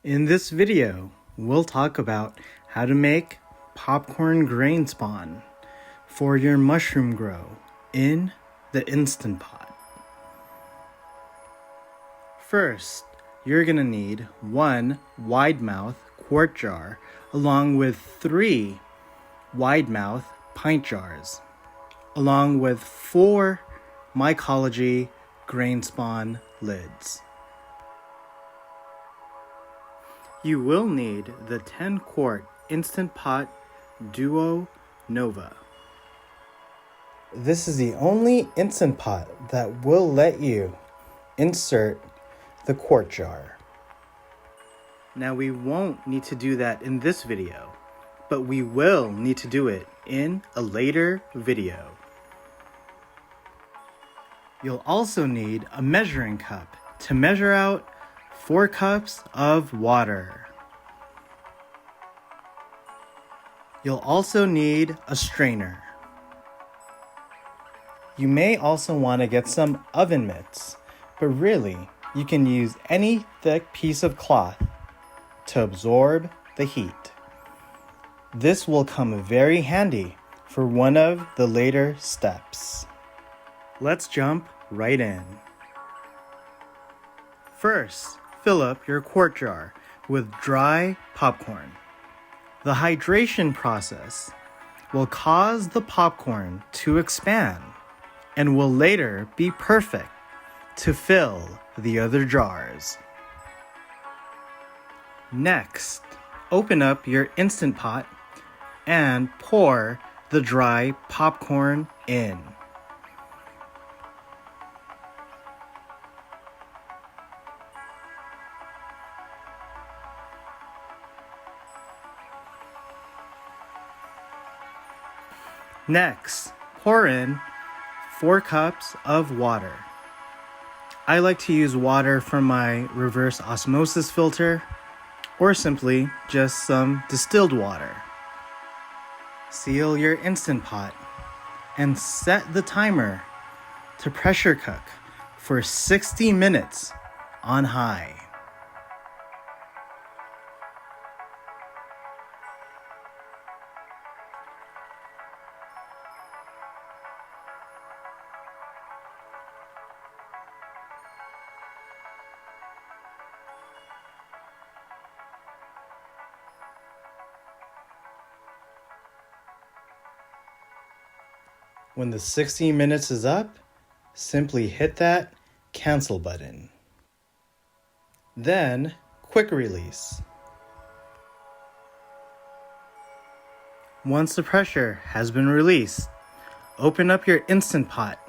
In this video, we'll talk about how to make popcorn grain spawn for your mushroom grow in the Instant Pot. First, you're going to need one wide mouth quart jar along with 3 wide mouth pint jars, along with 4 mycology grain spawn lids. You will need the 10-quart Instant Pot Duo Nova. This is the only Instant Pot that will let you insert the quart jar. Now we won't need to do that in this video, but we will need to do it in a later video. You'll also need a measuring cup to measure out 4 cups of water. You'll also need a strainer. You may also want to get some oven mitts, but really, you can use any thick piece of cloth to absorb the heat. This will come very handy for one of the later steps. Let's jump right in. First, fill up your quart jar with dry popcorn. The hydration process will cause the popcorn to expand and will later be perfect to fill the other jars. Next, open up your Instant Pot and pour the dry popcorn in. Next, pour in 4 cups of water. I like to use water from my reverse osmosis filter or simply just some distilled water. Seal your Instant Pot and set the timer to pressure cook for 60 minutes on high. When the 60 minutes is up, simply hit that cancel button. Then, quick release. Once the pressure has been released, open up your Instant Pot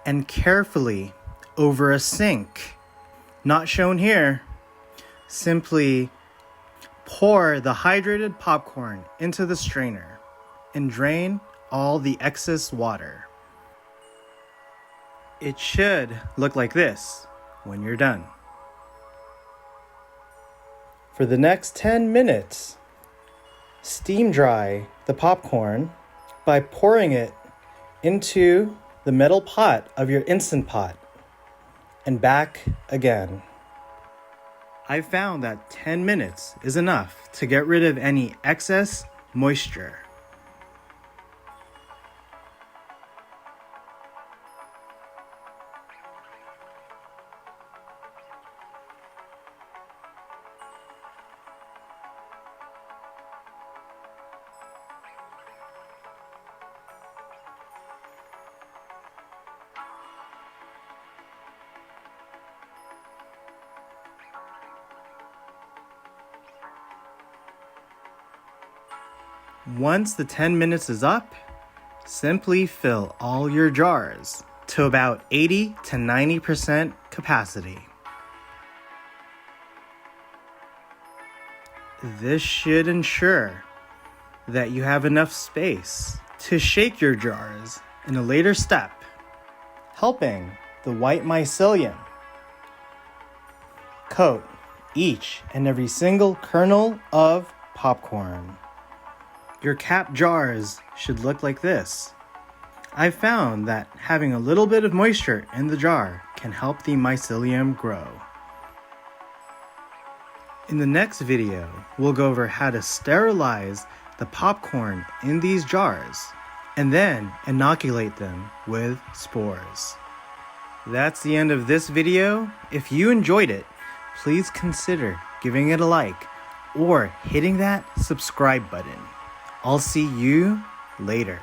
and carefully over a sink, not shown here, simply pour the hydrated popcorn into the strainer and drain all the excess water. It should look like this when you're done. For the next 10 minutes, steam dry the popcorn by pouring it into the metal pot of your Instant Pot and back again. I found that 10 minutes is enough to get rid of any excess moisture. Once the 10 minutes is up, simply fill all your jars to about 80 to 90% capacity. This should ensure that you have enough space to shake your jars in a later step, helping the white mycelium coat each and every single kernel of popcorn. Your cap jars should look like this. I've found that having a little bit of moisture in the jar can help the mycelium grow. In the next video, we'll go over how to sterilize the popcorn in these jars and then inoculate them with spores. That's the end of this video. If you enjoyed it, please consider giving it a like or hitting that subscribe button. I'll see you later.